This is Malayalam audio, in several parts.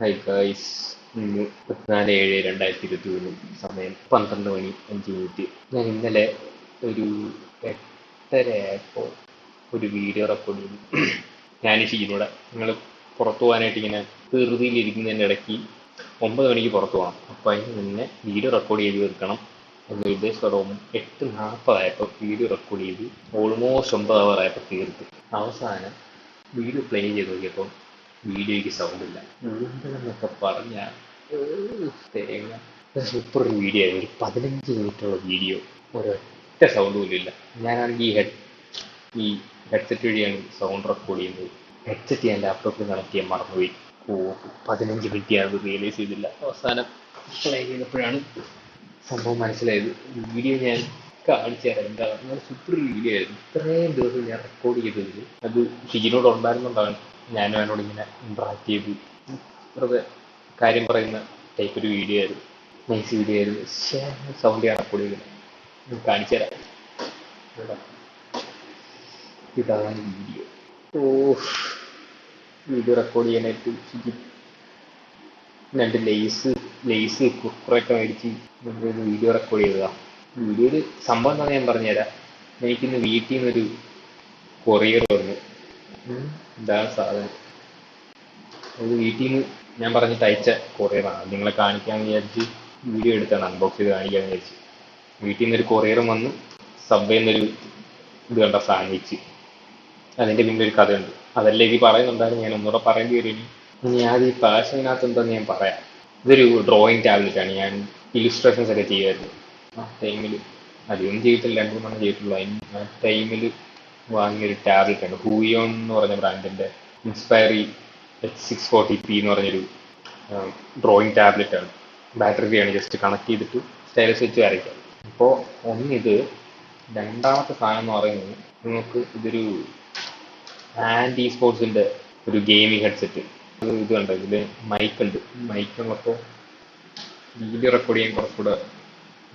ഹൈ ഗായ്സ്, ഇന്ന് 14/7/2023, സമയം 12 മണി 5 മിനിറ്റ്. ഞാൻ ഇന്നലെ ഒരു 8:30 ഒരു വീഡിയോ റെക്കോർഡ് ചെയ്തു. ഞാൻ ഷീനോടെ ഞങ്ങൾ പുറത്തു പോകാനായിട്ട് ഇങ്ങനെ ധൃതിയിലിരിക്കുന്നതിൻ്റെ ഇടയ്ക്ക് 9 മണിക്ക് പുറത്തു പോകണം. അപ്പോൾ അതിന് മുന്നേ വീഡിയോ റെക്കോർഡ് ചെയ്ത് തീർക്കണം എന്ന ഉദ്ദേശത്തോടെ 8:40 വീഡിയോ റെക്കോർഡ് ചെയ്ത് ഓൾമോസ്റ്റ് 9 തീർത്ത്. അവസാനം വീഡിയോ പ്ലേ ചെയ്ത് നോക്കിയപ്പോൾ വീഡിയോയ്ക്ക് സൗണ്ട് ഇല്ല. എന്നൊക്കെ പറഞ്ഞാൽ തേങ്ങ. സൂപ്പർ വീഡിയോ ആയിരുന്നു. ഒരു 15 മിനിറ്റുള്ള വീഡിയോ, ഒരൊറ്റ സൗണ്ട് പോലും ഇല്ല. ഞാനാണെങ്കിൽ ഈ ഹെഡ്സെറ്റ് വഴിയാണ് സൗണ്ട് റെക്കോർഡ് ചെയ്യുന്നത്. ഹെഡ്സെറ്റ് ഞാൻ ലാപ്ടോപ്പിൽ കണക്ട് ചെയ്യാൻ മറന്നുപോയി. 15 മിനിറ്റ് അത് റിയലൈസ് ചെയ്തില്ല. അവസാനം പ്ലേ ചെയ്തപ്പോഴാണ് സംഭവം മനസ്സിലായത്. വീഡിയോ ഞാൻ കാണിച്ചു തരാം. എന്താ നല്ല സൂപ്പർ വീഡിയോ ആയിരുന്നു. ഇത്രയും ദിവസം ഞാൻ റെക്കോർഡ് ചെയ്തത് അത് ഷിജിനോട് ഉണ്ടായിരുന്നുണ്ടാണ്. ഞാനും അവനോട് ഇങ്ങനെ ഇൻട്രാക്ട് ചെയ്ത് വെറുതെ കാര്യം പറയുന്ന ടൈപ്പ് ഒരു വീഡിയോ ആയിരുന്നു. നൈസ് വീഡിയോ ആയിരുന്നു. സൗണ്ട് ഞാൻ റെക്കോർഡ് ചെയ്തില്ല. കാണിച്ചു തരാം. ഇതാണ് വീഡിയോ. വീഡിയോ റെക്കോർഡ് ചെയ്യാനായിട്ട് ഷിജി 2 ലേസ് കുക്കറൊക്കെ മേടിച്ച് വീഡിയോ റെക്കോർഡ് ചെയ്തതാ. വീഡിയോയിൽ സംഭവം എന്താണെന്ന് ഞാൻ പറഞ്ഞുതരാം. എനിക്കിന്ന് വീട്ടിൽ നിന്നൊരു കൊറിയർ വന്നു. ഇതാണ് സാധനം. അത് വീട്ടിൽ നിന്ന് ഞാൻ പറഞ്ഞിട്ട് അയച്ച കൊറിയറാണ്. നിങ്ങളെ കാണിക്കാമെന്ന് വിചാരിച്ച് വീഡിയോ എടുത്താണ്, അൺബോക്സ് ചെയ്ത് കാണിക്കാമെന്ന് വിചാരിച്ച്. വീട്ടിൽ നിന്നൊരു കൊറിയറും വന്ന് സബ്വേന്നൊരു ഇത് കണ്ട സാൻഡ്വിച്ച്. അതിൻ്റെ പിന്നെ ഒരു കഥയുണ്ട്. അതെല്ലാം ഇത് പറയുന്നുണ്ടായിരുന്നു. ഞാൻ ഒന്നുകൂടെ പറയേണ്ടി വരും. ഇനി ആദ്യം ഈ പാഷനകത്ത് എന്താന്ന് ഞാൻ പറയാം. ഇതൊരു ഡ്രോയിങ് ടാബ്ലറ്റാണ്. ഞാൻ ഇലിസ്ട്രേഷൻസ് ഒക്കെ ചെയ്യുമായിരുന്നു ആ ടൈമിൽ. അധികം ചെയ്തിട്ടില്ല, 2-3 ചെയ്തിട്ടുള്ളൂ. ആ ടൈമിൽ വാങ്ങിയൊരു ടാബ്ലറ്റാണ്. ഹൂയോൺ എന്ന് പറഞ്ഞ ബ്രാൻഡിൻ്റെ ഇൻസ്പയറി H640p എന്ന് പറഞ്ഞൊരു ഡ്രോയിങ് ടാബ്ലറ്റാണ്. ബാറ്ററി ഫ്രീ ആണ്. ജസ്റ്റ് കണക്ട് ചെയ്തിട്ട് സ്റ്റൈലസ് വെച്ച് വരയ്ക്കാം. അപ്പോൾ ഒന്നിത്, രണ്ടാമത്തെ സാധനം എന്ന് പറയുന്നത് നിങ്ങൾക്ക് ഇതൊരു ആൻറ്റി സ്പോർട്സിൻ്റെ ഒരു ഗെയിമിംഗ് ഹെഡ്സെറ്റ്. ഇത് കണ്ടോ, ഇതിൽ മൈക്കുണ്ട്. മൈക്കുള്ളപ്പോൾ വീഡിയോ റെക്കോർഡ് ചെയ്യാൻ കുറച്ചുകൂടെ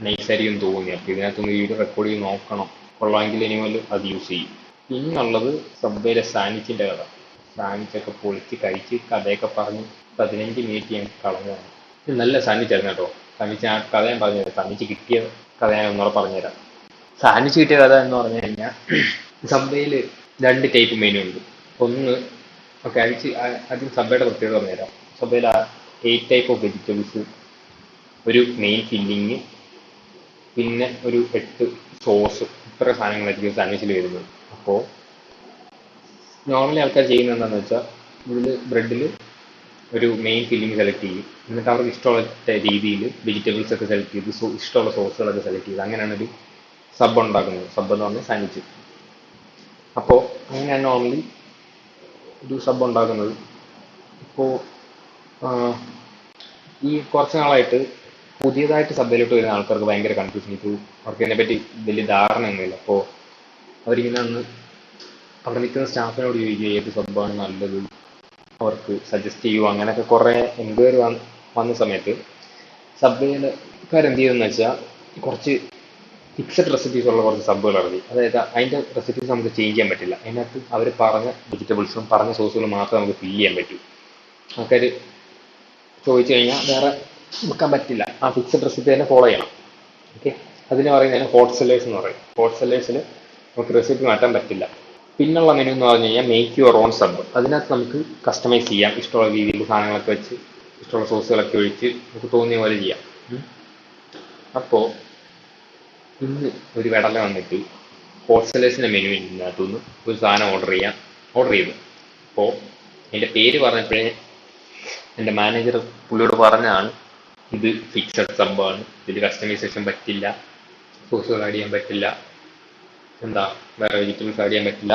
നൈസായിരിക്കും തോന്നി. അപ്പോൾ ഇതിനകത്തൊന്ന് വീഡിയോ റെക്കോർഡ് ചെയ്ത് നോക്കണം. കൊള്ളാമെങ്കിൽ ഇനിമേൽ അത് യൂസ് ചെയ്യും. പിന്നുള്ളത് സബ്വേയിലെ സാൻഡ്വിച്ചിൻ്റെ കഥ. സാൻഡ്വിച്ചൊക്കെ പൊളിച്ച് കഴിച്ച് കഥയൊക്കെ പറഞ്ഞ് 15 മിനിറ്റ് ഞാൻ കളഞ്ഞതാണ്. ഇത് നല്ല സാൻഡ്വിച്ച് ആയിരുന്നു കേട്ടോ. സാൻഡ്വിച്ച് ഞാൻ കഥ ഞാൻ പറഞ്ഞുതരാം. സാൻഡ്വിച്ച് കിട്ടിയ കഥ ഞാൻ ഒന്നുകൂടെ പറഞ്ഞുതരാം. സാൻഡ്വിച്ച് കിട്ടിയ കഥ എന്ന് പറഞ്ഞു കഴിഞ്ഞാൽ, സബ്വേയിൽ 2 ടൈപ്പ് മെനു ഉണ്ട്. ഒന്ന് ഓക്കെ, ആദ്യം സബ്വേയുടെ പ്രത്യേകത പറഞ്ഞുതരാം. സബ്വേയിൽ 8 ടൈപ്പ് ഓഫ് വെജിറ്റബിൾസ്, ഒരു മെയിൻ ഫില്ലിങ്, പിന്നെ ഒരു 8 സോസ്. ഇത്ര സാധനങ്ങളായിരിക്കും സാൻഡ്വിച്ചിൽ വരുന്നത്. അപ്പോൾ നോർമലി ആൾക്കാർ ചെയ്യുന്നത് എന്താണെന്ന് വെച്ചാൽ, ഇതിൽ ബ്രെഡിൽ ഒരു മെയിൻ ഫില്ലിങ് സെലക്ട് ചെയ്യും. എന്നിട്ട് അവർക്ക് ഇഷ്ടമുള്ള രീതിയിൽ വെജിറ്റബിൾസ് ഒക്കെ സെലക്ട് ചെയ്ത് ഇഷ്ടമുള്ള സോസുകളൊക്കെ സെലക്ട് ചെയ്ത് അങ്ങനെയാണ് ഒരു സബ് ഉണ്ടാക്കുന്നത്. സബ് എന്ന് പറഞ്ഞാൽ സാൻഡ്വിച്ച്. അപ്പോൾ അങ്ങനെയാണ് നോർമലി ഒരു സബ് ഉണ്ടാക്കുന്നത്. ഇപ്പോൾ ഈ കുറച്ച് നാളായിട്ട് പുതിയതായിട്ട് സബ്ബയിലോട്ട് വരുന്ന ആൾക്കാർക്ക് ഭയങ്കര കൺഫ്യൂഷൻ. ഇപ്പോൾ അവർക്ക് ഇതിനെപ്പറ്റി വലിയ ധാരണയൊന്നുമില്ല. അപ്പോൾ അവരിങ്ങനെ അവിടെ നിൽക്കുന്ന സ്റ്റാഫിനോട് ചോദിക്കുക ഏത് സബ്ബാണ് നല്ലത്, അവർക്ക് സജസ്റ്റ് ചെയ്യുമോ, അങ്ങനെയൊക്കെ കുറേ എൻക്വയറി വന്ന സമയത്ത് സബ്ബയിൽക്കാരെന്ത് ചെയ്തെന്ന് വെച്ചാൽ കുറച്ച് ഫിക്സഡ് റെസിപ്പീസ് ഉള്ള കുറച്ച് സബ്ബുകൾ ഇറങ്ങി. അതായത് അതിൻ്റെ റെസിപ്പീസ് നമുക്ക് ചേഞ്ച് ചെയ്യാൻ പറ്റില്ല. അതിനകത്ത് അവർ പറഞ്ഞ വെജിറ്റബിൾസും പറഞ്ഞ സോസുകളും മാത്രമേ നമുക്ക് ഫില്ല് ചെയ്യാൻ പറ്റൂ. ആൾക്കാർ ചോദിച്ചു കഴിഞ്ഞാൽ വേറെ വെക്കാൻ പറ്റില്ല. ആ ഫിക്സഡ് റെസിപ്പി തന്നെ ഫോളോ ചെയ്യണം. ഓക്കെ, അതിന് പറയുന്നതിന് ഹോട്ട് സെല്ലേഴ്സ് എന്ന് പറയും. ഹോട്ട് സെല്ലേഴ്സിൽ നമുക്ക് റെസിപ്പി മാറ്റാൻ പറ്റില്ല. പിന്നുള്ള മെനു എന്ന് പറഞ്ഞു കഴിഞ്ഞാൽ മേക്ക് യുവർ ഓൺ സബ്. അതിനകത്ത് നമുക്ക് കസ്റ്റമൈസ് ചെയ്യാം. ഇഷ്ടമുള്ള രീതിയിൽ സാധനങ്ങളൊക്കെ വെച്ച് ഇഷ്ടമുള്ള സോസുകളൊക്കെ ഒഴിച്ച് നമുക്ക് തോന്നിയ പോലെ ചെയ്യാം. അപ്പോൾ ഇന്ന് ഒരു വെടല വന്നിട്ട് ഹോട്ട് സെല്ലേഴ്സിൻ്റെ മെനുവിനകത്തുനിന്ന് ഒരു സാധനം ഓർഡർ ചെയ്തു. അപ്പോൾ എൻ്റെ പേര് പറഞ്ഞപ്പോഴേ എൻ്റെ മാനേജർ പുള്ളിയോട് പറഞ്ഞാണ് ഇത് ഫിക്സഡ് സബ്ബാണ്, ഇതിൽ കസ്റ്റമൈസേഷൻ പറ്റില്ല, സോസുകൾ ആഡ് ചെയ്യാൻ പറ്റില്ല, വേറെ വെജിറ്റബിൾസ് ആഡ് ചെയ്യാൻ പറ്റില്ല.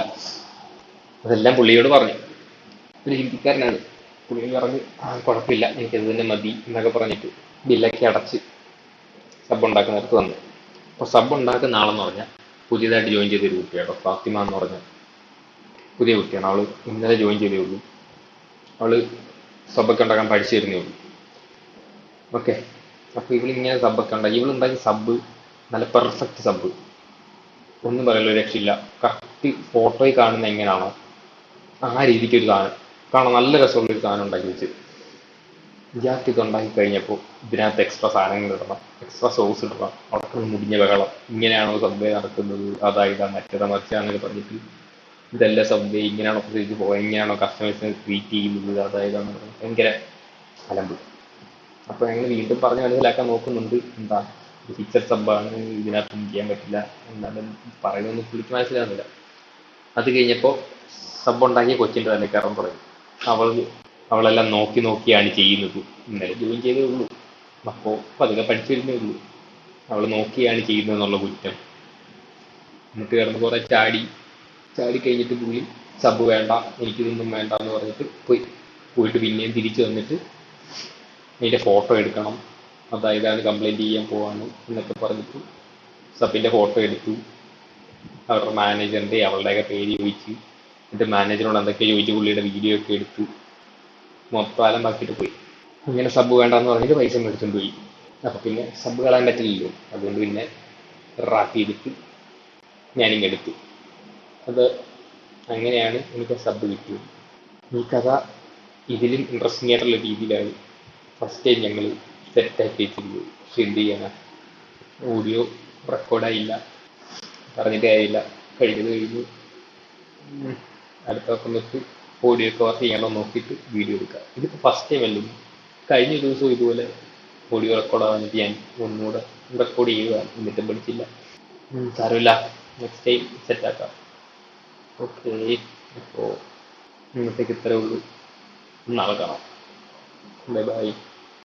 അതെല്ലാം പുള്ളിയോട് പറഞ്ഞു. ഒരു ഹിന്ദിക്കാരനാണ്. പുള്ളി പറഞ്ഞ് കുഴപ്പമില്ല, എനിക്കത് തന്നെ മതി എന്നൊക്കെ പറഞ്ഞിട്ട് ബില്ലൊക്കെ അടച്ച് സബ് ഉണ്ടാക്കുന്നിടത്ത് വന്നു. അപ്പോൾ സബ് ഉണ്ടാക്കുന്ന ആളെന്ന് പറഞ്ഞാൽ പുതിയതായിട്ട് ജോയിൻ ചെയ്തൊരു കുട്ടിയാണോ, ഫാത്തിമ എന്ന് പറഞ്ഞ പുതിയ കുട്ടിയാണ്. അവൾ ഇന്നലെ ജോയിൻ ചെയ്തേ ഉള്ളൂ. അവൾ സബ്ബൊക്കെ ഉണ്ടാക്കാൻ പഠിച്ചു തരുന്നേ ഉള്ളൂ. ഓക്കെ, അപ്പോൾ ഇവളിങ്ങനെ സബ്ബൊക്കെ ഉണ്ടാക്കി. ഇവളുണ്ടാക്കിയ സബ്ബ് നല്ല പെർഫെക്റ്റ് സബ്ബ്, ഒന്നും പറയല്ലോ, രക്ഷയില്ല. കറക്റ്റ് ഫോട്ടോയിൽ കാണുന്ന എങ്ങനെയാണോ ആ രീതിക്ക് ഒരു സാധനം കാണാൻ നല്ല രസമുള്ളൊരു സാധനം ഉണ്ടാക്കി വെച്ച്. ഇയാൾക്ക് ഇതുണ്ടാക്കി കഴിഞ്ഞപ്പോൾ ഇതിനകത്ത് എക്സ്ട്രാ സാധനങ്ങൾ ഇടണം, എക്സ്ട്രാ സോസ് ഇടണം, അവിടെ മുടിഞ്ഞ ബഹളം, ഇങ്ങനെയാണോ സബ്വേ നടക്കുന്നത്, അതാ ഇതാ മറ്റേതാ മറിച്ചാന്നൊക്കെ പറഞ്ഞിട്ട് ഇതല്ല സബ്വേ, ഇങ്ങനെയാണോ പ്രത്യേകിച്ച് പോകാൻ, ഇങ്ങനെയാണോ കസ്റ്റമേഴ്സിനെ ട്രീറ്റ് ചെയ്യുന്നത്, അതായതാന്ന് പറഞ്ഞു ഭയങ്കര അലമ്പ്. അപ്പോൾ ഞങ്ങൾ വീണ്ടും പറഞ്ഞ് മനസ്സിലാക്കാൻ നോക്കുന്നുണ്ട്, എന്താ ഫിക്സഡ് സബ്ബാണ്, ഇതിനകത്തൊന്നും ചെയ്യാൻ പറ്റില്ല, എന്നാലും പറയുന്നൊന്നും പുള്ളിക്ക് മനസ്സിലാകുന്നില്ല. അത് കഴിഞ്ഞപ്പോൾ സബ് ഉണ്ടാക്കിയ കൊച്ചിൻ്റെ തന്നെ കയറാൻ തുടങ്ങി. അവളെല്ലാം നോക്കി നോക്കിയാണ് ചെയ്യുന്നത്. ഇന്നലെ ജോയിൻ ചെയ്തേ ഉള്ളൂ, അപ്പോൾ പതുക്കെ പഠിച്ചു വരുന്നേ ഉള്ളൂ. അവൾ നോക്കിയാണ് ചെയ്യുന്നത് എന്നുള്ള കുറ്റം. എന്നിട്ട് കിടന്ന് കുറെ ചാടി കഴിഞ്ഞിട്ട് പുള്ളി സബ് വേണ്ട, എനിക്കിതൊന്നും വേണ്ട എന്ന് പറഞ്ഞിട്ട് പോയിട്ട് പിന്നെയും തിരിച്ചു വന്നിട്ട് അതിൻ്റെ ഫോട്ടോ എടുക്കണം, അതായതാണ് കംപ്ലൈൻറ്റ് ചെയ്യാൻ പോവാണ് എന്നൊക്കെ പറഞ്ഞിട്ട് സബിൻ്റെ ഫോട്ടോ എടുത്തു. അവരുടെ മാനേജറിൻ്റെ അവളുടെയൊക്കെ പേര് ചോദിച്ച്, എന്നിട്ട് മാനേജറിനോട് എന്തൊക്കെ ചോദിച്ച് പുള്ളിയുടെ വീഡിയോ ഒക്കെ എടുത്തു മൊത്തം അലമ്പാക്കിയിട്ട് പോയി. ഇങ്ങനെ സബ് വേണ്ടെന്ന് പറഞ്ഞിട്ട് പൈസ മേടിച്ചുകൊണ്ട് പോയി. അപ്പം പിന്നെ സബ് കളയാൻ പറ്റില്ലല്ലോ, അതുകൊണ്ട് പിന്നെ റാപ്പ് ചെയ്തിട്ട് ഞാനിങ്ങെടുത്തു. അത് അങ്ങനെയാണ് എനിക്ക് സബ് കിട്ടിയത്. ഈ കഥ ഇതിലും ഇൻട്രസ്റ്റിംഗ് ആയിട്ടുള്ള രീതിയിലാണ് ഫസ്റ്റ് ടൈം ഞങ്ങൾ സെറ്റാക്കി വെച്ചിരുന്നത്. പക്ഷെ എന്ത് ചെയ്യാനാ, ഓഡിയോ റെക്കോർഡായില്ല, പറഞ്ഞിട്ട് കാര്യമില്ല, കഴിഞ്ഞത് കഴിഞ്ഞു. അടുത്ത സമയത്ത് ഓഡിയോ കവർ ചെയ്യണോ നോക്കിയിട്ട് വീഡിയോ എടുക്കുക. ഇതിപ്പോൾ ഫസ്റ്റ് ടൈം അല്ലേ, കഴിഞ്ഞ ദിവസം ഇതുപോലെ ഓഡിയോ റെക്കോർഡാകാനിട്ട് ഞാൻ ഒന്നുകൂടെ റെക്കോർഡ് ചെയ്യുകയാണ്, എന്നിട്ടും പഠിച്ചില്ല. സാരമില്ല, നെക്സ്റ്റ് ടൈം സെറ്റാക്കാം. ഓക്കെ, അപ്പോൾ ഇന്നത്തേക്ക് ഇത്രേ ഉള്ളൂ. നാളെ കാണാം. Bye bye.